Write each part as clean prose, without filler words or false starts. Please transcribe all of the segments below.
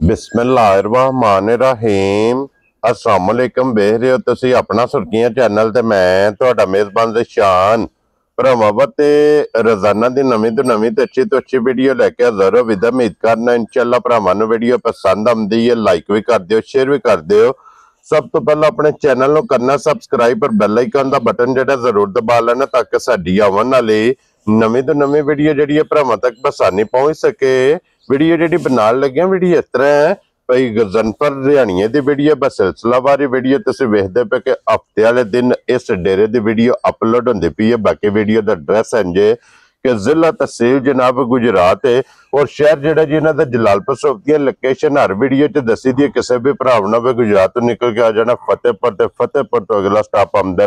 बिस्मिल्लाहिर्रहमानिर्रहीम अस्सलाम वालेकुम। देख रहे हो तुसी अपना सुर्खियां चैनल ते मैं तुहाडा मेजबान शान भरावां ते रोजाना दी नवीं तो अच्छी वीडियो लैके हाज़र हो। विद उम्मीद करना इंशाअल्लाह भरावां नूं वीडियो पसंद आउंदी है। लाइक भी कर दिओ, शेयर भी कर दिओ। सब तो पहला अपने चैनल नूं करना सबसक्राइब और बैल आइकन दा बटन जेहड़ा जरूर दबा लेना ताकि साडी आवन वाली नवीं तो नवीं वीडियो जेहड़ी है भरावां तक बसानी पहुंच सके। वीडियो जी बनाने लगे वीडियो इस तरह है भाई गजनफर रिहानिए की वीडियो बस सिलसिलावार वीडियो तुम वेखते पे कि हफ्ते वाले दिन इस डेरे की वीडियो अपलोड होती पई है। बाकी वीडियो का एड्रैस है जे कि जिला तहसील जनाब गुजरात है और शहर जोड़ा जी इन्हों का जलालपुर सोफती लोकेशन हर वीडियो च दसी दी। किसी भी भरा गुजरात तो निकल के आ जाना फतेहपुर तो अगला स्टॉप आंदा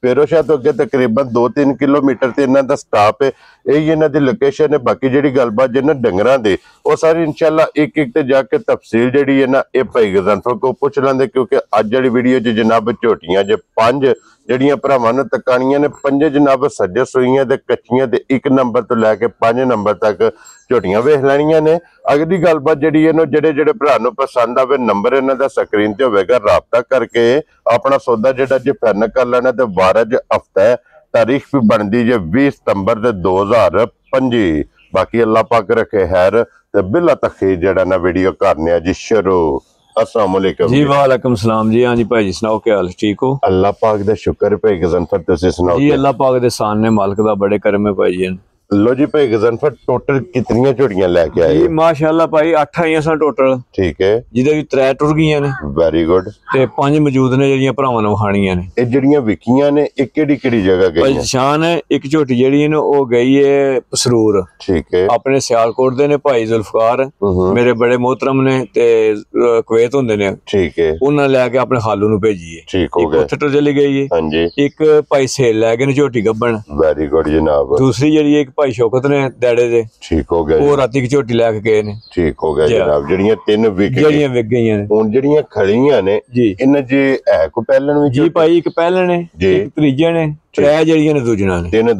पेरोशाह तो अगे तकरीबन 2-3 किलोमीटर से इन्हों का स्टाप है। यही इन्हों की लोकेशन है। बाकी जी गलबात जिन्हें डंगर की वो सारी इंशाल्लाह एक एक जाके तफसील जी है ना ये भाई गजनफर को पूछ लेंगे क्योंकि अज जी वीडियो च जनाब झोटियां जो 5 जड़ियां भरावां नूं तकानियां ने 5 जनाब सज्जे सूईयां ते कच्चियां ते 1 नंबर तो लैके 5 नंबर तक झोटियां वेख लैनियां ने। अगली गलबात जी जेडे जेडे भरा नूं पसंद आवे नंबर इन्हां दा स्क्रीन ते होवेगा, राबता करके अपना सौदा जेड़ा जी फाइनल कर लेना। ते वार अज हफ्ता है, तारीख भी बनती जे 20 सितंबर 2025। बाकी अल्लाह पाक रखे खैर ते बिला तखीर जेड़ा ना वीडियो करने जी शुरू। अस्सलाम वालेकुम जी। वालेकुम सलाम जी। हाँ जी भाई जी सुनाओ क्या हाल, ठीक हो? अल्लाह पाक दा शुक्र है भाई गजनफर, तुसी सुनाओ जी? अल्लाह पाक दे सान ने, मालिक दा बड़े करम है भाई जी। लो जी भाई गजनफर टोटल कितनी झोटियां लेके आए? जी माशाअल्लाह भाई 8 आईयां सन टोटल। ठीक है, जिदे भी 3 टुर गईयां ने। Very good. ते 5 मौजूद ने जेहड़ियां भरावां नूं खाणियां ने। ए जेहड़ियां विकियां ने एक केड़ी जगह गई भाई शान है एक झोटी जेहड़ी है ना वो गई है पसरूर। ठीक है, अपने सियालकोट दे ने भाई जुल्फकार मेरे बड़े मोहतरम ने ते कुवैत हुंदे ने। ठीक है, उन्हां लेके अपने खालू नूं भेजी है। ठीक हो गया, उत्थे टुर चली गई है। हां जी, एक भाई सेल लै गए ने झोटी गब्बन। वेरी गुड जनाब। दूसरी जेहड़ी एक भाई शौकत ने दैड़े दे। ठीक हो गया, वो राती की झोटी लैके गए ने। ठीक हो गया जनाब। जेहड़ियां 3 विक गईयां ने हुण जेहड़ियां खड़ियां ने जी इन्हां जे है को पहलन भी जी भाई एक पहलन है, एक त्रीजा ने, 3 जेहड़ियां ने दूजना ने। 3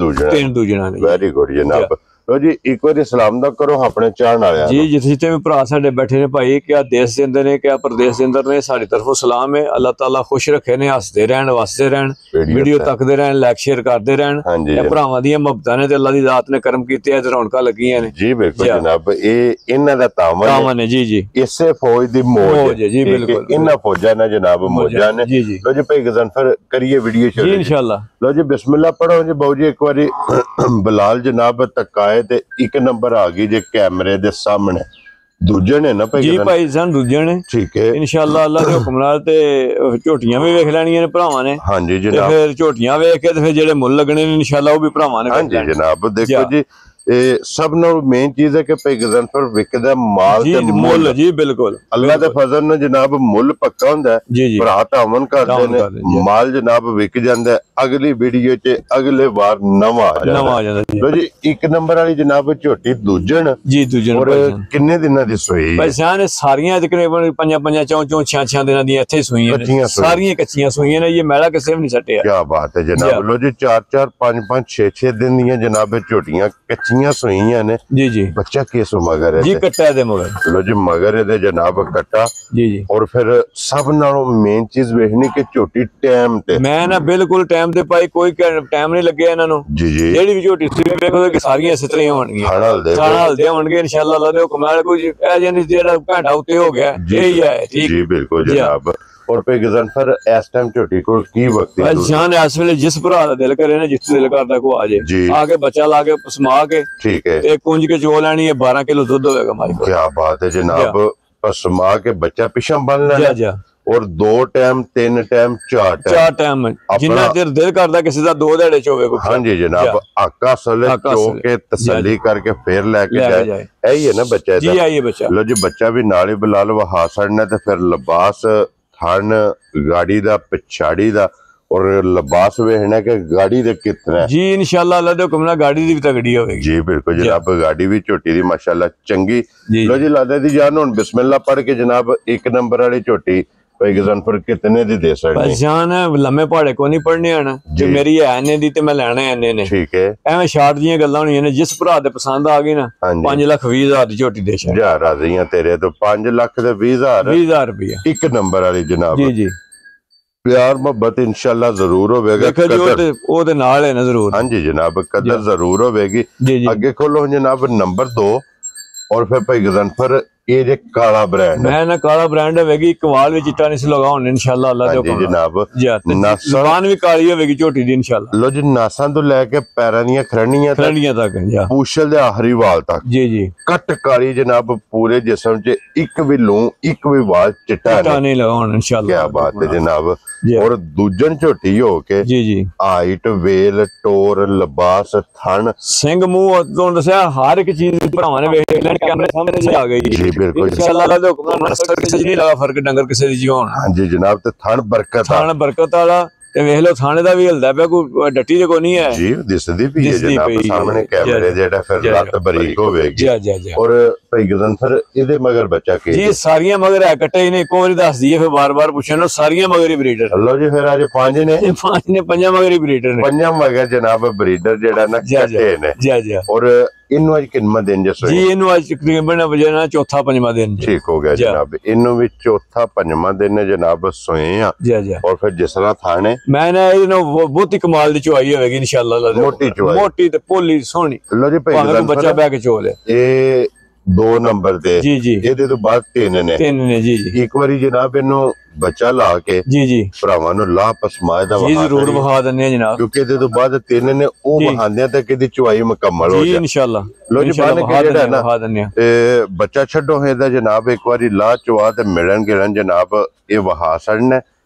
दूजना ने। वेरी गुड जनाब। लो जी एक बार सलाम दा करो अपने चाहण वाले जी जिथे भी भरा साडे बैठे ने भाई, क्या देश दे अंदर ने क्या प्रदेश दे अंदर ने, साडी तरफों सलाम है। अल्लाह ताला खुश रखे ने, हसदे रहन वसदे रहन, वीडियो तकदे रहन, लाइक शेयर करदे रहन। ए भरावां दी मुहब्बतां ने ते अल्लाह दी जात ने करम कीते ऐ ते रौनकां लगियां ने जी। बिल्कुल जनाब, ए इन्हां दा तावन है जी। जी इसे फौज दी मौज है जी। बिल्कुल इन्हां फौजां ने जनाब मौजां ने जी। जी लो जी भाई गजनफर करिए वीडियो शुरू जी इंशाअल्लाह। लो जी बिस्मिल्लाह पढ़ो जी बाऊ जी। एक बारी बिलाल जनाब तकाए ते 1 नंबर आ गई जे कैमरे दे सामने। दूजे ने ना भाई जी भाई सन दूजे ने। ठीक है, इंशाअल्लाह अल्लाह दे हुक्म नाल ते झोटियां भी वेख लैणियां ने भरावां ने। हां जी जनाब। ते फिर झोटियां वेख के ते फिर जेड़े मुल लगने ने इंशाअल्लाह वो भी भरावां ने। हां जी जनाब। देखो जी सब नाल मेन चीज है कि भाई गजनफर विकदा माल ते मुल जी। बिल्कुल अल्लाह दे फजल नाल जनाब मुल पक्का हुंदा है जी। जी भरा तावन करदे ने, माल जनाब विक जांदा है। अगली वीडियो च अगले बार नवा आ जांदा जी। लो जी 1 नंबर वाली जनाब झोटी दूजन जी। दूजन और किन्ने दिनां दी सोई भाई जान? सारियां तकरीबन 5 4 6 दिनां दी इत्थे सोईयां ने, सारियां कच्चियां सोईयां ने। ये मैला किसे भी नहीं सटिया। क्या बात है जनाब। लो जी 4 5 6 दिन दियां जनाब झोटियां कच्चियां सोईयां ने जी। जी बच्चा किस मगर है जी? कट्टा दे मगर। लो जी मगर है जनाब कट्टा जी। जी और फिर सब नालों मेन चीज वेखनी कि झोटी टाइम ते मैं ना बिल्कुल टाइम ते पाई, कोई टाइम नहीं लगे इन्हां नूं जी। जी जेड़ी भी झोटी सी वेखो कि सारियां इस तरह ही होणगियां, खाना हलदे होणगे इंशाअल्लाह। अल्लाह दे हुक्म नाल कोई ऐ जे नहीं जेड़ा घंटा उत्ते हो गया यही है। ठीक जी बिल्कुल जनाब। और पे गजनफर इस टाइम झोटी को की वक्त है जान? इस वेले जिस भरा दा दिल करे ना, जिस दिल करदा को आ जाए आके बच्चा ला के पसमा के ठीक है ते कुंज के चो लैनी है। 12 किलो दूध होएगा माई। क्या बात है जनाब। पसमा के बच्चा पिछा बन लेना और 2 टाइम 3 टाइम 4 टाइम जिन्ना देर दिल करदा किसी दा 2 दिहाड़े च होवे। हां जी जनाब। आका सले चो के तसल्ली करके फिर लेके जाए। यही है ना बच्चा जी? यही है बच्चा। लो जी बच्चा भी नाल ही बिलाल वहा सड़ना ते फिर लिबास थन गाड़ी दा पिछाड़ी दा और लिबास वेखना कि गाड़ी दे कितना जी। इंशाअल्लाह अल्लाह दे हुक्म नाल गाड़ी दी भी तगड़ी होवेगी जी। बिल्कुल जनाब। गाड़ी भी झोटी दी माशाअल्लाह चंगी। लो जी लादा दी जान हुण बिस्मिल्लाह पढ़ के जनाब 1 नंबर वाली झोटी ਭਾਈ ਗਜ਼ਨਫਰ ਕਿਤਨੇ ਦੀ ਦੇ ਸਕਦੇ? ਪਛਾਣ ਲੰਮੇ ਪਹਾੜੇ ਕੋ ਨਹੀਂ ਪੜਨੇ ਆਣਾ ਜੇ ਮੇਰੀ ਹੈ ਇੰਨੇ ਦੀ ਤੇ ਮੈਂ ਲੈਣਾ ਇੰਨੇ ਨੇ। ਠੀਕ ਹੈ, ਐਵੇਂ ਸ਼ਾਰਟ ਦੀਆਂ ਗੱਲਾਂ ਹੋਣੀਆਂ ਨੇ। ਜਿਸ ਭਰਾ ਦੇ ਪਸੰਦ ਆ ਗਈ ਨਾ 5,20,000 ਦੀ ਝੋਟੀ ਦੇ ਛੱਡ। ਜਾ ਰਾਜ਼ੀਆਂ ਤੇਰੇ ਤੋਂ 5,20,000 20,000 ਰੁਪਇਆ ਇੱਕ ਨੰਬਰ ਵਾਲੀ ਜਨਾਬ। ਜੀ ਜੀ, ਪਿਆਰ ਮੁਹੱਬਤ ਇੰਸ਼ਾਅੱਲਾ ਜ਼ਰੂਰ ਹੋਵੇਗਾ। ਦੇਖੋ ਜੀ ਉਹਦੇ ਨਾਲ ਹੈ ਨਾ ਜ਼ਰੂਰ। ਹਾਂਜੀ ਜਨਾਬ, ਕਦਰ ਜ਼ਰੂਰ ਹੋਵੇਗੀ। ਜੀ ਜੀ, ਅੱਗੇ ਖੋਲੋ ਜਨਾਬ ਨੰਬਰ 2 ਔਰ ਫਿਰ ਭਾਈ ਗਜ਼ਨਫਰ ਇਹ ਜੇ ਕਾਲਾ ਬ੍ਰਾਂਡ ਮੈਂ ਨਾ ਕਾਲਾ ਬ੍ਰਾਂਡ ਹੋਵੇਗੀ, ਕਮਾਲ ਵਿੱਚ ਚਿੱਟਾ ਨਹੀਂ ਲਗਾ ਹੁਣ ਇਨਸ਼ਾਅੱਲਾ ਅੱਲਾ ਦੇ ਹੁਕਮ ਜਨਾਬ। ਜ਼ਬਾਨ ਵੀ ਕਾਲੀ ਹੋਵੇਗੀ ਝੋਟੀ ਦੀ ਇਨਸ਼ਾਅੱਲਾ। ਲੋ ਜੀ, ਨਾਸਾਂ ਤੋਂ ਲੈ ਕੇ ਪੈਰਾਂ ਦੀਆਂ ਖਰਣੀਆਂ ਤੱਕ ਪੂਛਲ ਦੇ ਆਖਰੀ ਵਾਲ ਤੱਕ ਜੀ ਜੀ ਕੱਟ ਕਾਲੀ ਜਨਾਬ। ਪੂਰੇ ਜਿਸਮ 'ਚ ਇੱਕ ਵੀ ਲੂੰ ਇੱਕ ਵੀ ਵਾਲ ਚਿੱਟਾ ਨਹੀਂ ਲਗਾ ਹੁਣ ਇਨਸ਼ਾਅੱਲਾ। ਕੀ ਬਾਤ ਹੈ ਜਨਾਬ। ਔਰ ਦੂਜਨ ਝੋਟੀ ਹੋ ਕੇ ਜੀ ਜੀ, ਹਾਈਟ, ਵੇਲ, ਟੋਰ, ਲਿਬਾਸ, ਥਣ, ਸਿੰਘ, ਮੂੰਹ ਤੋਂ ਦੱਸਿਆ ਹਰ ਇੱਕ ਚੀਜ਼ ਭਰਾਵਾਂ ਨੇ ਵੇਖ ਲੈਣ, ਕੈਮਰੇ ਸਾਹਮਣੇ ਆ ਗਈ ਜੀ। ਬਿਲਕੁਲ ਇਨਸ਼ਾਅੱਲਾ ਦੇ ਹੁਕਮ ਨਾਲ ਕਿਸੇ ਨਹੀਂ ਲਗਾ ਫਰਕ ਡੰਗਰ ਕਿਸੇ ਦੀ ਜੀਵਨ। ਹਾਂਜੀ ਜਨਾਬ, ਤੇ ਥਣ ਬਰਕਤ ਵਾਲਾ ਤੇ ਵੇਖ ਲਓ ਥਾਣੇ ਦਾ ਵੀ ਹਿਲਦਾ ਪਿਆ, ਕੋਈ ਡੱਟੀ ਦੇ ਕੋ ਨਹੀਂ ਹੈ ਜੀ। ਦਿਸਦੀ ਪਈ ਹੈ ਜਨਾਬ ਸਾਹਮਣੇ ਕੈਮਰੇ, ਜਿਹੜਾ ਫਿਰ ਲੱਤ ਬਰੀਕ ਹੋਵੇਗੀ। ਔਰ ਭਾਈ ਗਜ਼ਨਫਰ ਇਹਦੇ ਮਗਰ ਬੱਚਾ ਕੀ ਜੀ? ਸਾਰੀਆਂ ਮਗਰ ਹੈ ਕੱਟੇ ਨੇ, ਇੱਕੋ ਵਾਰੀ ਦੱਸ ਦਈਏ ਫਿਰ ਬਾਰ-ਬਾਰ ਪੁੱਛਣ। ਸਾਰੀਆਂ ਮਗਰ ਹੀ ਬਰੀਡਰ। ਲਓ ਜੀ, ਫਿਰ ਅੱਜ 5 ਨੇ, ਪੰਜਾਂ ਮਗਰ ਹੀ ਬਰੀਡਰ ਨੇ। ਪੰਜਾਂ ਮਗਰ ਜਨਾਬ ਬਰੀਡਰ ਜਿਹੜਾ ਨਾ ਕੱਟੇ ਨੇ। ਜੀ। ਔਰ ਇਹਨੂੰ ਅੱਜ ਕਿੰਨਾ ਦਿਨ ਜੀ? ਇਹਨੂੰ ਅੱਜ ਤਕਰੀਬਨ ਵਜਣਾ ਚੌਥਾ ਪੰਜਵਾਂ ਦਿਨ। ਠੀਕ ਹੋ ਗਿਆ ਜਨਾਬ, ਇਹਨੂੰ ਵੀ ਚੌਥਾ ਪੰਜਵਾਂ ਦਿਨ ਨੇ ਜਨਾਬ ਸੋਏ ਆ। ਜੀ। ਔਰ ਫਿਰ ਜਿਸ ਤਰ੍ਹਾਂ ਥਾਣੇ ਮੈਂ ਨਾ ਇਹਨੂੰ ਬਹੁਤੀ ਕਮਾਲ ਦੀ ਚੁਆਈ ਹੋਵੇਗੀ ਇਨਸ਼ਾਅੱਲਾ। ਮੋਟੀ ਚੁਆਈ, ਮੋਟੀ ਤੇ ਭੋਲੀ ਸੋਹਣੀ। ਲੋ ਜੀ ਭਾਈ ਬੱਚਾ ਬਹਿ ਕੇ ਚੋਲ ਇਹ 2 ਨੰਬਰ ਦੇ। ਜੀ। ਇਹਦੇ ਤੋਂ ਬਾਅਦ 3 ਨੇ। ਜੀ। ਇੱਕ ਵਾਰੀ ਜਨਾਬ ਇਹਨੂੰ ਬੱਚਾ ਲਾ ਕੇ ਜੀ ਭਰਾਵਾਂ ਨੂੰ ਲਾਹ ਪਸਮਾਏ ਦਾ ਜੀ ਜ਼ਰੂਰ ਵਿਖਾ ਦਿੰਨੇ ਜਨਾਬ, ਕਿਉਂਕਿ ਇਹਦੇ ਤੋਂ ਬਾਅਦ 3 ਨੇ ਉਹ ਵਹਾਂਦਿਆਂ ਤੱਕ ਇਹਦੀ ਚੁਆਈ ਮੁਕੰਮਲ ਹੋ ਜਾਏ ਇਨਸ਼ਾਅੱਲਾ। ਲੋ ਜੀ, ਬਾਅਦ ਜਿਹੜਾ ਨਾ ਇਹ ਬੱਚਾ ਛੱਡੋ ਇਹਦਾ ਜਨਾਬ ਇੱਕ ਵਾਰੀ ਲਾਹ ਚੁਆ ਤੇ ਮਿਲਣ ਗਿਲਣ ਜਨਾਬ ਇਹ ਵਹਾ ਛੱਡਣਾ।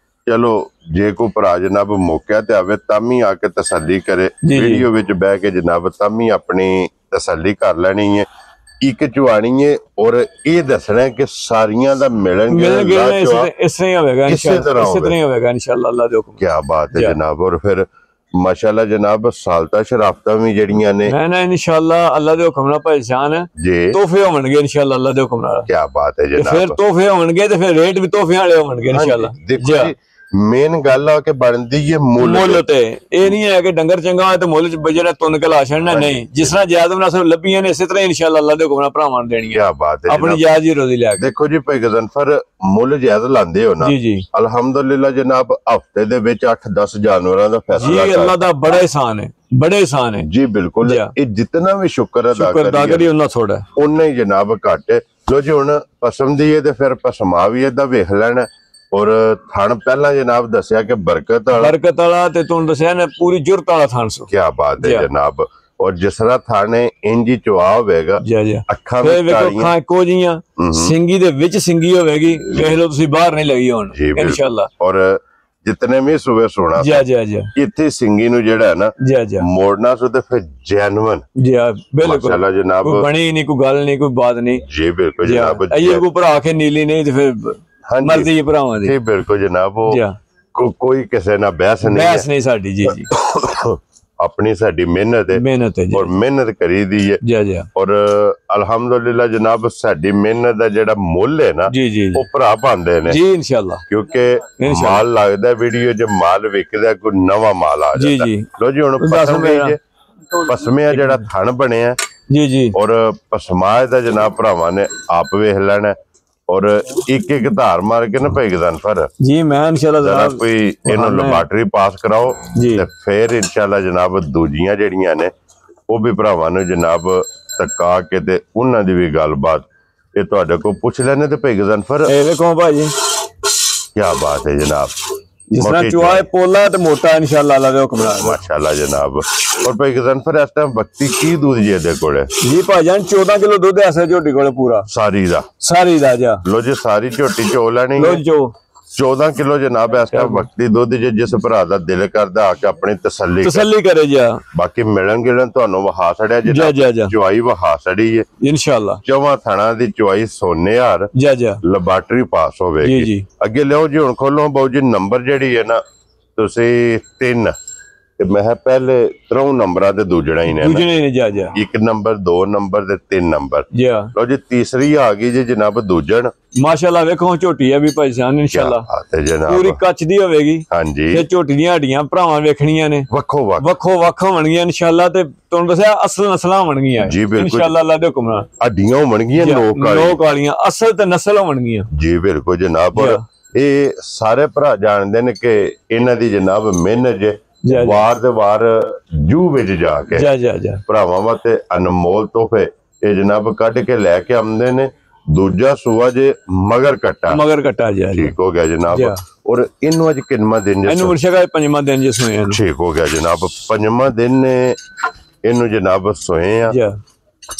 ਚਲੋ ਜੇ ਕੋਈ ਭਰਾ ਜਨਾਬ ਮੌਕਿਆ ਤੇ ਆਵੇ ਤਾਂ ਵੀ ਆ ਕੇ ਤਸੱਲੀ ਕਰੇ। ਵੀਡੀਓ ਵਿੱਚ ਬਹਿ ਕੇ ਜਨਾਬ ਤਾਂ ਵੀ ਆਪਣੀ ਤਸੱਲੀ ਕਰ ਲੈਣੀ ਹੈ। ਇੱਕ ਚੁਆਣੀ ਹੈ ਔਰ ਇਹ ਦੱਸਣਾ ਕਿ ਸਾਰੀਆਂ ਦਾ ਮਿਲਣ ਗਿਲਣ ਇਸ ਤਰ੍ਹਾਂ ਹੀ ਹੋਵੇਗਾ ਇਨਸ਼ਾਅੱਲਾ ਅੱਲਾ ਦੇ ਹੁਕਮ। ਕੀ ਬਾਤ ਹੈ ਜਨਾਬ। ਔਰ ਫਿਰ ਮਾਸ਼ਾਅੱਲਾ ਜਨਾਬ ਸਾਲਤਾ ਸ਼ਰਾਫਤਾਂ ਵੀ ਜਿਹੜੀਆਂ ਨੇ ਮੈਂ ਨਾ ਇਨਸ਼ਾਅੱਲਾ ਅੱਲਾ ਦੇ ਹੁਕਮ ਨਾਲ ਪਛਾਣ ਜੀ ਤੋਹਫੇ ਹੋਣਗੇ ਇਨਸ਼ਾਅੱਲਾ ਅੱਲਾ ਦੇ ਹੁਕਮ ਨਾਲ। ਕੀ ਬਾਤ ਹੈ ਜਨਾਬ। ਫਿਰ ਤੋਹਫੇ ਹੋਣਗੇ ਤੇ ਫਿਰ ਰੇਟ ਵੀ ਤੋਹਫਿਆਂ ਵਾਲੇ ਹੋਣਗੇ ਇਨਸ਼ਾਅੱਲਾ। ਦੇਖੋ ਜੀ, ਮੇਨ ਗੱਲ ਆ ਕਿ ਬਣਦੀ ਹੈ ਮੁੱਲ ਤੇ। ਇਹ ਨਹੀਂ ਹੈ ਕਿ ਡੰਗਰ ਚੰਗਾ ਹੋਏ ਤੇ ਮੁੱਲ ਚ ਬਜਣਾ ਤੁੰਨ ਕੇ ਲਾ ਛੱਡਣਾ। ਨਹੀਂ, ਜਿਸ ਤਰ੍ਹਾਂ ਜਾਇਜ਼ ਮੁਨਾਸਬ ਲੱਭੀਆਂ ਨੇ ਇਸੇ ਤਰ੍ਹਾਂ ਇਨਸ਼ਾਅੱਲਾ ਅੱਲਾ ਦੇ ਹੁਕਮ ਨਾਲ ਭਰਾਵਾਂ ਨੂੰ ਦੇਣੀਆਂ। ਕੀ ਬਾਤ ਹੈ, ਆਪਣੀ ਜਾਇਜ਼ ਹੀ ਰੋਜ਼ੀ ਲਿਆ ਕੇ। ਦੇਖੋ ਜੀ ਭਾਈ ਗਜ਼ਨਫਰ ਮੁੱਲ ਜਾਇਜ਼ ਲਾਂਦੇ ਹੋ ਨਾ ਜੀ। ਅਲਹਮਦੁਲਿਲਾ ਜਨਾਬ, ਹਫਤੇ ਦੇ ਵਿੱਚ 8-10 ਜਾਨਵਰਾਂ ਦਾ ਫੈਸਲਾ ਜੀ। ਅੱਲਾ ਦਾ ਬੜਾ ਇਹਸਾਨ ਹੈ, ਬੜੇ ਇਹਸਾਨ ਹੈ ਜੀ। ਬਿਲਕੁਲ, ਇਹ ਜਿੰਨਾ ਵੀ ਸ਼ੁਕਰ ਅਦਾ ਕਰੀਏ ਉਹਨਾਂ ਥੋੜਾ ਉਹਨਾਂ ਹੀ ਜਨਾਬ ਘੱਟ। ਲੋ ਜੀ, ਹੁਣ ਪਸਮ ਦੀ ਹੈ ਤੇ ਫਿਰ ਪਸਮਾ ਵੀ ਇਹਦਾ ਵੇਖ ਲੈਣਾ। ਔਰ ਥਣ ਪਹਿਲਾਂ ਜਨਾਬ ਦੱਸਿਆ ਕਿ ਬਰਕਤ ਵਾਲਾ ਤੇ ਤੁਹਾਨੂੰ ਦੱਸਿਆ ਨਾ ਪੂਰੀ ਜੁਰਤ ਵਾਲਾ ਥਣ ਸੋ। ਕੀ ਬਾਤ ਹੈ ਜਨਾਬ। ਔਰ ਜਿਸ ਤਰ੍ਹਾਂ ਥਾਣੇ ਇੰਜੀ ਚੁਆ ਹੋਵੇਗਾ, ਅੱਖਾਂ ਵਿੱਚ ਅੱਖਾਂ ਇੱਕੋ ਜੀਆਂ, ਸਿੰਗੀ ਦੇ ਵਿੱਚ ਸਿੰਗੀ ਹੋਵੇਗੀ। ਵੇਖ ਲਓ ਤੁਸੀਂ, ਬਾਹਰ ਨਹੀਂ ਲੱਗੀ ਹੁਣ ਇਨਸ਼ਾਅੱਲਾ। ਔਰ ਜਿਤਨੇ ਵੀ ਸੂਬੇ ਸੋਣਾ ਇੱਥੇ ਸਿੰਗੀ ਨੂੰ ਜਿਹੜਾ ਨਾ ਮੋੜਨਾ ਸੋ ਤੇ ਫਿਰ ਜੈਨੂਨ ਬਿਲਕੁਲ ਜਨਾਬ, ਬਣੀ ਨਹੀਂ ਕੋਈ ਗੱਲ ਨਹੀਂ ਕੋਈ ਬਾਤ ਨਹੀਂ ਜੀ। ਬਿਲਕੁਲ ਜਨਾਬ, ਇਹ ਕੋ ਭਰਾ ਕੇ ਨੀਲੀ ਨਹੀਂ ਤੇ ਫਿਰ ਮਰਜ਼ੀ ਭਰਾਵਾਂ ਦੀ। ਜੀ ਬਿਲਕੁਲ ਜਨਾਬ, ਕੋਈ ਕਿਸੇ ਨਾਲ ਬਹਿਸ ਨਹੀਂ ਸਾਡੀ। ਜੀ ਆਪਣੀ ਸਾਡੀ ਮਿਹਨਤ ਹੈ ਔਰ ਮਿਹਨਤ ਕਰੀਦੀ ਹੈ। ਔਰ ਅਲਹਮਦੁਲਿਲਾ ਜਨਾਬ ਸਾਡੀ ਮਿਹਨਤ ਦਾ ਜਿਹੜਾ ਮੁੱਲ ਹੈ ਨਾ ਉਹ ਭਰਾ ਪਾਉਂਦੇ ਨੇ ਜੀ ਇਨਸ਼ਾਅੱਲਾ। ਕਿਉਂਕਿ ਮਾਲ ਲੱਗਦਾ ਵੀਡੀਓ ਚ ਮਾਲ ਵਿਕਦਾ ਕੋਈ ਨਵਾਂ ਮਾਲ ਆ ਜਾਂਦਾ। ਲੋ ਜੀ, ਹੁਣ ਪਸਮਿਆ ਜਿਹੜਾ ਥਣ ਬਣਿਆ ਜੀ ਔਰ ਪਸਮਾ ਦਾ ਜਨਾਬ ਭਰਾਵਾਂ ਨੇ ਆਪ ਵੇਖ ਲੈਣਾ। ਔਰ ਇੱਕ ਧਾਰ ਮਾਰ ਕੇ ਨਾ ਭਾਈ ਗਜ਼ਨਫਰ ਜੀ ਮੈਂ ਇਨਸ਼ਾਅੱਲਾ ਕੋਈ ਇਹਨੂੰ ਲੈਬਾਰਟਰੀ ਪਾਸ ਕਰਾਓ ਤੇ ਫਿਰ ਇਨਸ਼ਾਅੱਲਾ ਜਨਾਬ ਦੂਜੀਆਂ ਜਿਹੜੀਆਂ ਨੇ ਉਹ ਵੀ ਭਰਾਵਾਂ ਨੂੰ ਜਨਾਬ ਤੱਕਾ ਕੇ ਤੇ ਉਹਨਾਂ ਦੀ ਵੀ ਗੱਲਬਾਤ ਇਹ ਤੁਹਾਡੇ ਕੋਲ ਪੁੱਛ ਲੈਣੇ ਤੇ ਭਾਈ ਗਜ਼ਨਫਰ। ਇਹ ਵੇਖੋ ਭਾਜੀ, ਕੀ ਬਾਤ ਹੈ ਜਨਾਬ। ਜਿਸ ਤਰ੍ਹਾਂ ਚੁਆਏ ਪੋਲਾ ਤੇ ਮੋਟਾ ਇਨਸ਼ਾਅੱਲਾ ਅੱਲਾ ਦੇ ਹੁਕਮ ਨਾਲ ਮਾਸ਼ਾਅੱਲਾ ਜਨਾਬ। ਔਰ ਭਾਈ ਗਜ਼ਨਫਰ ਇਸ ਟਾਈਮ ਵਕਤੀ ਕੀ ਦੁੱਧ ਜੀ ਇਹਦੇ ਕੋਲੇ? ਜੀ ਭਾਈਜਾਨ 14 ਕਿਲੋ ਦੁੱਧ ਐਸਾ ਝੋਟੀ ਕੋਲੇ ਪੂਰਾ ਸਾਰੀ ਦਾ ਜਾ। ਲੋ ਜੀ, ਸਾਰੀ ਝੋਟੀ ਚੋ ਲੈਣੀ ਲੋ ਜੋ 14 ਕਿਲੋ ਜਨਾਬ ਇਸ ਟਾਈਮ ਵਕਤੀ ਦੁੱਧ ਜਿਸ ਭਰਾ ਦਾ ਦਿਲ ਕਰਦਾ ਆ ਕੇ ਆਪਣੀ ਤਸੱਲੀ ਕਰੇ ਜਾ। ਬਾਕੀ ਮਿਲਣ ਗਿਲਣ ਤੁਹਾਨੂੰ ਵਹਾ ਛੜਿਆ ਜੀ, ਚੁਆਈ ਵਹਾ ਛੜੀ ਹੈ ਇਨਸ਼ਾਅੱਲਾ। 4 ਥਣਾ ਦੀ ਚੁਆਈ ਸੋਨੇ ਹਾਰ ਲੈਬਾਰਟਰੀ ਪਾਸ ਹੋਵੇਗੀ। ਅੱਗੇ ਲਿਓ ਜੀ, ਹੁਣ ਖੋਲੋ ਬਾਊ ਜੀ ਨੰਬਰ ਜਿਹੜੀ ਹੈ ਨਾ ਤੁਸੀਂ 3 ਤੇ ਮੈਂ ਕਿਹਾ ਪਹਿਲੇ 3 ਨੰਬਰਾਂ ਤੇ ਦੂਜਣਾ ਹੀ ਨੇ ਜਾ 1 ਨੰਬਰ 2 ਨੰਬਰ ਤੇ 3 ਨੰਬਰ ਲੋ ਜੀ ਤੀਸਰੀ ਆ ਗਈ ਜੀ ਜਨਾਬ ਦੂਜਣ ਮਾਸ਼ਾਅੱਲਾ ਵੇਖੋ ਝੋਟੀ ਆ ਵੀ ਭਾਈ ਜਾਨ ਇਨਸ਼ਾਅੱਲਾ ਤੇ ਜਨਾਬ ਪੂਰੀ ਕੱਚ ਦੀ ਹੋਵੇਗੀ ਹਾਂਜੀ ਤੇ ਝੋਟੀ ਦੀਆਂ ਹੱਡੀਆਂ ਭਰਾਵਾਂ ਵੇਖਣੀਆਂ ਨੇ ਵੱਖੋ ਵੱਖ ਹੋਣਗੀਆਂ ਇਨਸ਼ਾਅੱਲਾ ਤੇ ਤੁਹਾਨੂੰ ਦੱਸਿਆ ਅਸਲ ਨਸਲਾਂ ਹੋਣਗੀਆਂ ਜੀ ਬਿਲਕੁਲ ਇਨਸ਼ਾਅੱਲਾ ਅੱਲਾ ਦੇ ਹੁਕਮ ਨਾਲ ਹੱਡੀਆਂ ਹੋਣਗੀਆਂ ਲੋਕ ਵਾਲੀਆਂ ਅਸਲ ਤੇ ਨਸਲ ਹੋਣਗੀਆਂ ਜੀ ਬਿਲਕੁਲ ਜਨਾਬ ਇਹ ਸਾਰੇ ਭਰਾ ਜਾਣਦੇ ਨੇ ਕਿ ਇਹਨਾਂ ਦੀ ਜਨਾਬ ਮਿਹਨਤ ਵਾਰ ਦੇ ਵਾਰ ਜੂ ਵਿੱਚ ਜਾ ਕੇ ਭਰਾਵਾਂ ਵਾਸਤੇ ਅਨਮੋਲ ਤੋਹਫੇ ਇਹ ਜਨਾਬ ਕੱਢ ਕੇ ਲੈ ਕੇ ਆਉਂਦੇ ਨੇ ਦੂਜਾ ਸੂਆ ਜੇ ਮਗਰ ਕੱਟਾ ਜੀ ਠੀਕ ਹੋ ਗਿਆ ਜਨਾਬ ਔਰ ਇਹਨੂੰ ਅੱਜ ਕਿੰਨਾ ਦਿਨ ਇਹਨੂੰ ਮੁਰਸ਼ਿਦਾ ਪੰਜਵਾਂ ਦਿਨ ਜੇ ਸੋਏ ਠੀਕ ਹੋ ਗਿਆ ਜਨਾਬ ਪੰਜਵਾਂ ਦਿਨ ਨੇ ਇਹਨੂੰ ਜਨਾਬ ਸੋਏ ਆ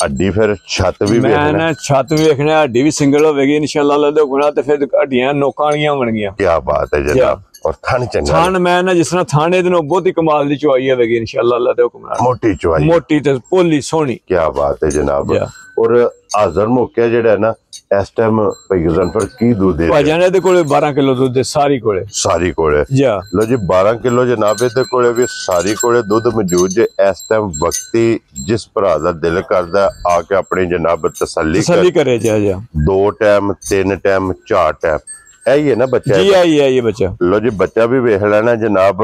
ਹੱਡੀ ਫਿਰ ਛੱਤ ਵੀ ਵੇਖਣਾ ਮੈਂ ਛੱਤ ਵੀ ਵੇਖਣਾ ਹੱਡੀ ਵੀ ਸਿੰਗਲ ਹੋਵੇਗੀ ਇਨਸ਼ਾਅੱਲਾ ਅੱਲਾ ਦੇ ਹੁਕਮ ਨਾਲ ਤੇ ਫਿਰ ਹੱਡੀਆਂ ਨੋਕਾਂ ਵਾਲੀਆਂ ਹੋਣਗੀਆਂ ਕੀ ਬਾਤ ਹੈ ਜਨਾਬ और थान चंगा थान मैं ना जिस तरह थाने दिनों बहुत ही कमाल दी चुवाई है इंशाअल्लाह अल्लाह दे हुक्म नाल मोटी चुवाई मोटी ते पोली सोहनी क्या बात है जनाब और हाजर मौके जेड़ा है ना इस टाइम भाई गजनफर की दूध दे भाईजान दे कोले 12 किलो दूध दे सारी कोले जा लो जी 12 किलो जनाब दे कोले भी सारी कोले दूध मौजूद जे इस टाइम वक्ती जिस भरा दा दिल करदा आके अपनी जनाब तसल्ली करे जा 2 टाइम 3 टाइम 4 टाइम यही है ना बच्चा जी आई बच्चा लो जी बच्चा भी वेख लेना जनाब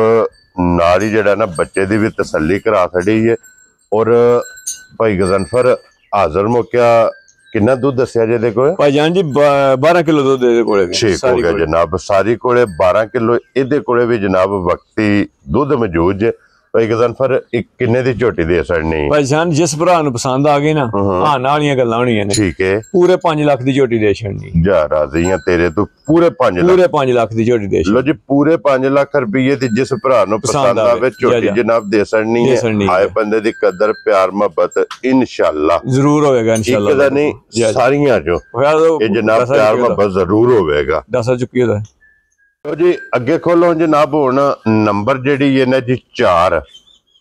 नारी जड़ा ना बच्चे दी भी तसल्ली करा छड़ी है और भाई गजनफर हाजर मौका कितना दूध दसिया जे देखो भाईजान जी 12 किलो दूध दे कोले ठीक हो गया जनाब सारी कोले 12 किलो इहदे कोले भी जनाब वक्ती दूध मौजूद है भाई गजनफर किन्ने दी झोटी दे छड़नी भाईजान जिस भरा नु पसंद आ गई ना हां नालियां गल्लां होणियां ने ठीक है पूरे 5 लाख दी झोटी दे छड़नी जा राजी हां तेरे तो पूरे 5 लाख दी झोटी दे लो जी पूरे 5 लाख रुपये दी जिस भरा नु पसंद आवे झोटी जनाब दे छड़नी है आए बंदे दी कदर प्यार मोहब्बत इंशाअल्लाह जरूर होवेगा इंशाअल्लाह एक नहीं सारियां जो ये जनाब प्यार मोहब्बत जरूर होवेगा दस चुकी है जी अगे खोलो जनाब हुण नंबर जेडी है ना जी 4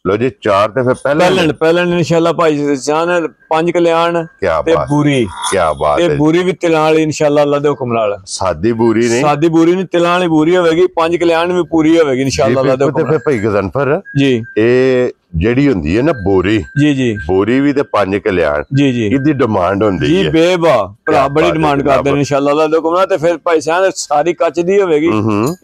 लो जी 4 ते फिर पहले इंशाअल्लाह भाई जान 5 कल्याण ते पूरी क्या बात है पूरी भी तिलां वाली इंशाअल्लाह अल्लाह दे हुक्म नाल सादी पूरी नहीं तिलां वाली पूरी होवेगी 5 कल्याण भी पूरी होवेगी इंशाअल्लाह अल्लाह दे हुक्म नाल भाई गजनफर जी ए जेडी हुंदी है ना बोरी जी बोरी भी ते 5 कल्याण जी इदी डिमांड हुंदी है जी बेबा भरा बड़ी डिमांड करदे ने इंशाअल्लाह अल्लाह दे हुक्म नाल ते फिर भाई साहब सारी कच दी होवेगी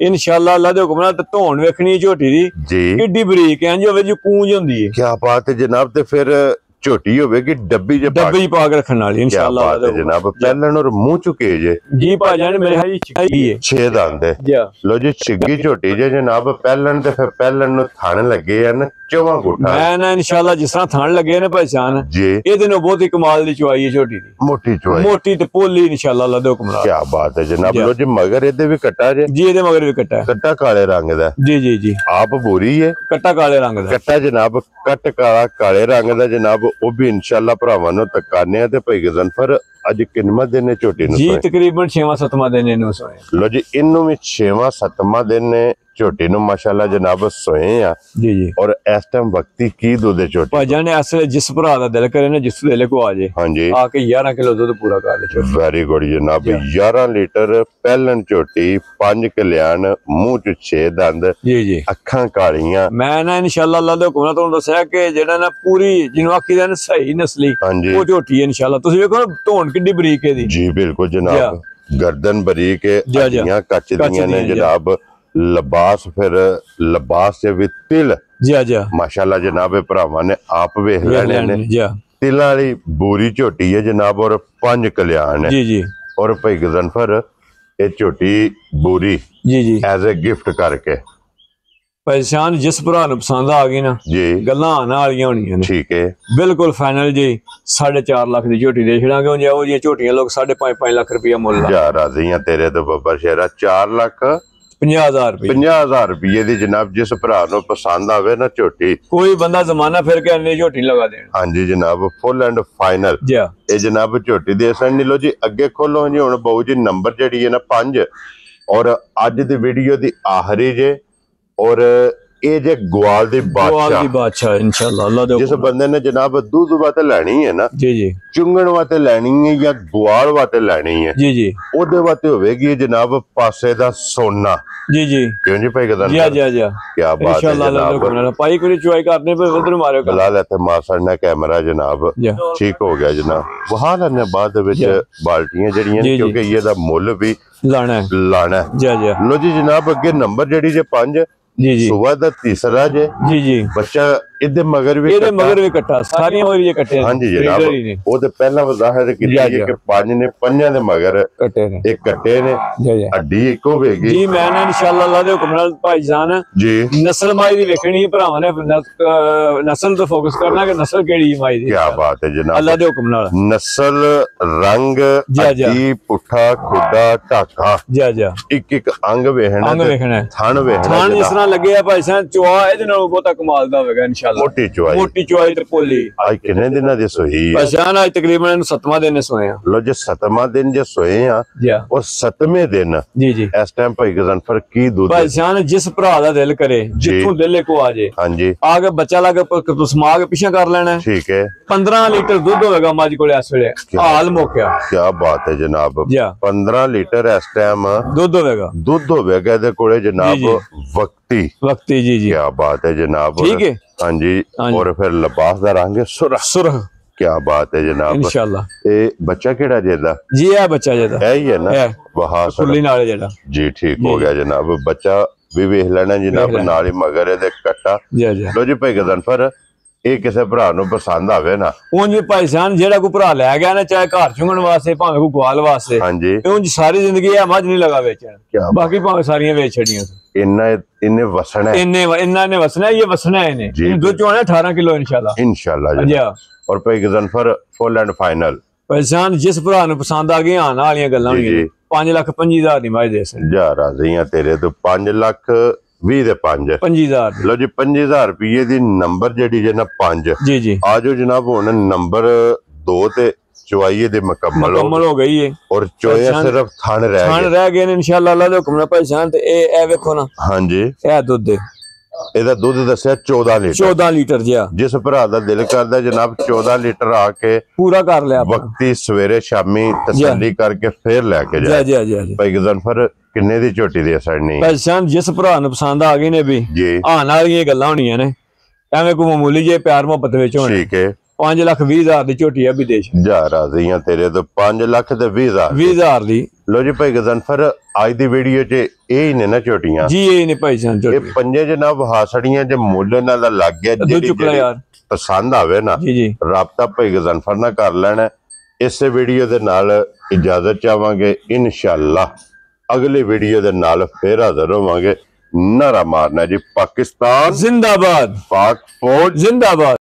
इंशाअल्लाह अल्लाह दे हुक्म नाल ते धोण वेखनी झोटी दी जी किड्डी बरीक इंज होवे जी कूंज हुंदी है क्या बात है जनाब ते फिर झोटी होवेगी डब्बी पा के रखने वाली इंशाअल्लाह जनाब पहलन और मुंह चुके जे जी भाईजान मेरे हाई छिग्गी है 6 दांत है लो जी छिग्गी झोटी जे जनाब पहलन ते फिर पहलन नु थान लगे हैं चौवा गुठा मैं ना इंशाअल्लाह जिस तरह थान लगे ने पहचान जी ए दिनों बहुत ही कमाल दी चुवाई है झोटी दी मोटी ते पोली इंशाअल्लाह अल्लाह दे हुक्म नाल क्या बात है जनाब लो जी मगर एदे भी कट्टा जे जी एदे मगर भी कट्टा काले रंग दा जी आप बोरी है कट्टा काले रंग दा कट्टा जनाब कट काला काले रंग दा जनाब ओ भी इंशाअल्लाह भरावां नु तकाने ते भाई गजनफर अज किन्ना दिन है झोटी नु जी तकरीबन 6वां-7वां दिन इनु सोए लो जी इनु भी 6वां-7वां दिन ने झोटी नु माशाअल्लाह जनाब सोए आ जी और इस टाइम वक्ती की दूध झोटी भाईजान असल जिस भरा दा दिल करे ना जिस दिल को आ जाए हां जी आके 11 किलो दूध पूरा कर ले वेरी गुड जनाब 11 लीटर पहलन झोटी 5 कल्याण मुंह च 6 दंद जी अखां कालियां मैं ना इंशाअल्लाह अल्लाह दे हुक्म नाल तुहानू दस्सिया कि जेड़ा ना पूरी जिन्नू आखी दा ना सही नस्ली वो झोटी है इंशाअल्लाह तुसी देखो ना धोन किड्डी बरीक है दी जी बिल्कुल जनाब गर्दन बरीक है हड्डियां कच दियां ने जनाब लिबास फिर लिबास से भी तिल जी माशाल्लाह जनाब भरावां ने आप वेख लेने ने तिल वाली बोरी झोटी है जनाब और 5 कल्याण है जी और भाई गजनफर ये झोटी बोरी जी एज ए गिफ्ट करके पहचान जिस भरा नु पसंद आ गई ना जी गल्लां आने वालियां होणियां ने ठीक है बिल्कुल फाइनल जी 4.5 लाख दी झोटी दे छड़ांगे जे ओ जी झोटियां लोग 5.5 लाख रुपया मुੱਲ जा राजी तेरे तो बब्बर शेरा 4 लाख 50,000 रुपये दी जनाब जिस भरा नु पसंद आवे ना झोटी कोई बंदा जमाना फिर के अन्नी झोटी लगा देन हां जी जनाब फुल एंड फाइनल ये जनाब झोटी दे सन लो जी अगे खोलो जी हुन बहु जी नंबर जेडी है ना 5 और अज दी वीडियो दी आखिरी जे और ਇਹ ਜੇ ਗਵਾਲ ਦੀ ਬਾਦਸ਼ਾਹ इंशाल्लाह अल्लाह दे जिस बंदे ने जनाब दूध वाते लैनी है ना जी जी चुंगण वाते लैनी है या गवाल वाते लैनी है जी जी ओदे वाते होवेगी जनाब पासे दा सोना जी जी क्यों जी भाई गदन जी जी जी क्या बात है इंशाल्लाह अल्लाह दे हुक्म भाई कोई चुआई करने पे उधर मारे बिलाल इत्थे मासड़ ने कैमरा जनाब ठीक हो गया जनाब वहा लने बाद विच बाल्टियां जड़ियां क्योंकि ये दा मुੱਲ भी लाना है जी जी लो जी जनाब अगे नंबर जड़ी जे 5 जी जी सुबह दा तीसरा जे जी जी बच्चा इधर मगर भी कट्टा सारी और ये कट्टे हां जी जनाब वो तो पहला वजाहत की है कि 5 ने 5 दे मगर कट्टे ने एक कट्टे ने हड्डी एक होवेगी जी मैं इंशाल्लाह अल्लाह दे हुक्म नाल भाई जान जी नस्ल माई दी देखनी भरावां ने नस्ल तो फोकस करना कि नस्ल केड़ी माई दी क्या बात है जनाब अल्लाह दे हुक्म नाल नस्ल रंग हड्डी पुठा खुदा टाका जी जी एक एक अंग वेखना थन वेखना थन इस तरह लगे है भाई जान चुआ इहदे नाल बहुता कमाल दा होवेगा इंशाल्लाह मोटी चुआई ते पोली आज कितने दिन दी सोई है पहचान आज तकरीबन 7वां दिन सोए हैं लो जे 7वां दिन जे सोए हैं और 7वें दिन जी जी इस टाइम भाई गजनफर की दूध पहचान जिस भरा दा दिल करे जिथों दिल को आ जाए हां जी आगे बच्चा लग तुसमा के पीछे कर लेना ठीक है 15 लीटर दूध होगा मज कोले इस वेले हाल मोकिया क्या बात है जनाब 15 लीटर इस टाइम दूध होवेगा दे कोले जनाब वक्ती जी जी क्या बात है जनाब ठीक है हाँ जी और फिर लिबास दा रंग सुरख क्या बात है जनाब इंशाल्लाह ए बच्चा केड़ा जेदा जी है बच्चा जेदा है ही है ना वहां सुल्ली नाल जेदा जी ठीक हो गया जनाब बच्चा भी वेख लेना जनाब नाल ही मगर दे कट्टा जी जी लो जी भाई गजनफर ਇਹ ਕਿਸੇ ਭਰਾ ਨੂੰ ਪਸੰਦ ਆਵੇ ਨਾ ਉਂਝ ਭਾਈ ਜਾਨ ਜਿਹੜਾ ਕੋਈ ਭਰਾ ਲੈ ਗਿਆ ਨਾ ਚਾਹੇ ਘਰ ਚੁੰਗਣ ਵਾਸਤੇ ਭਾਵੇਂ ਕੋਈ ਗਵਾਲ ਵਾਸਤੇ ਹਾਂਜੀ ਉਂਝ ਸਾਰੀ ਜ਼ਿੰਦਗੀ ਇਹ ਮੱਝ ਨਹੀਂ ਲਗਾ ਵੇਚਣ ਬਾਕੀ ਭਾਵੇਂ ਸਾਰੀਆਂ ਵੇਚ ਛੜੀਆਂ इन्हें वसना है इन्हें वसना है ये वसना है इन्हें दूध जो है 18 किलो इंशाल्लाह जी और भाई गजनफर फुल एंड फाइनल पहचान जिस भरा ਨੂੰ ਪਸੰਦ ਆ ਗਈ ਆਣ ਵਾਲੀਆਂ ਗੱਲਾਂ ਹੋਈਆਂ 5,25,000 ਦੀ ਮਾਈ ਦੇ ਸਨ ਜਾ ਰਾਜ਼ੀ ਆ ਤੇਰੇ ਤੋਂ 5,20,000 ਦੇ 5,000 लो जी 5,000 रुपये दी नंबर जड़ी जे ना 5 जी जी आजो जनाब हुन नंबर 2 ते चुआई दे मुकम्मल हो गई है और चोया सिर्फ थन रह गए इंशाल्लाह अल्लाह दे हुक्म नाल पहचान ते ए वेखो ना हां जी ए दूध ਇਹਦਾ ਦੁੱਧ ਦੱਸਿਆ 14 ਲੀਟਰ ਜਿਆ ਜਿਸ ਭਰਾ ਦਾ ਦਿਲ ਕਰਦਾ ਜਨਾਬ 14 ਲੀਟਰ ਆ ਕੇ ਪੂਰਾ ਕਰ ਲਿਆ ਵਕਤੀ ਸਵੇਰੇ ਸ਼ਾਮੀ ਤਸੱਲੀ ਕਰਕੇ ਫੇਰ ਲੈ ਕੇ ਜਾ ਜੀ ਭਾਈ ਗਜ਼ਨਫਰ ਕਿੰਨੇ ਦੀ ਝੋਟੀ ਦੀ ਅਸੜਨੀ ਪਛਾਣ ਜਿਸ ਭਰਾ ਨੂੰ ਪਸੰਦ ਆ ਗਈ ਨੇ ਵੀ ਜੀ ਆਣ ਵਾਲੀਆਂ ਗੱਲਾਂ ਹੋਣੀਆਂ ਨੇ ਐਵੇਂ ਕੋਈ ਮਾਮੂਲੀ ਜੇ ਪਿਆਰ ਮੁਹੱਬਤ ਵਿੱਚ ਹੋਣੀ ਠੀਕ ਹੈ 5,20,000 ਦੀ ਝੋਟੀ ਆ ਵਿਦੇਸ਼ ਜਾ ਰਾਜ਼ੀਆਂ ਤੇਰੇ ਤੋਂ 5,20,000 ਦੀ लो जी भाई गजनफर आज दी वीडियो च यही ने ना झोटियां जी यही ने भाई जान ये पंजे जनाब हासड़ियां जे मुੱਲ ਇਹਨਾਂ ਦਾ ਲੱਗ ਗਿਆ ਜਿਹੜੀ ਪਸੰਦ ਆਵੇ ਨਾ ਜੀ ਜੀ ਰਾਬਤਾ ਭਾਈ ਗਜ਼ਨਫਰ ਨਾਲ ਕਰ ਲੈਣਾ ਇਸੇ ਵੀਡੀਓ ਦੇ ਨਾਲ ਇਜਾਜ਼ਤ ਚਾਹਾਂਗੇ ਇਨਸ਼ਾਅੱਲਾ ਅਗਲੀ ਵੀਡੀਓ ਦੇ ਨਾਲ ਫੇਰ ਹਾਜ਼ਰ ਹੋਵਾਂਗੇ ਨਾਰਾ ਮਾਰਨਾ ਜੀ ਪਾਕਿਸਤਾਨ ਜ਼ਿੰਦਾਬਾਦ ਪਾਕ ਫੌਜ ਜ਼ਿੰਦਾਬਾਦ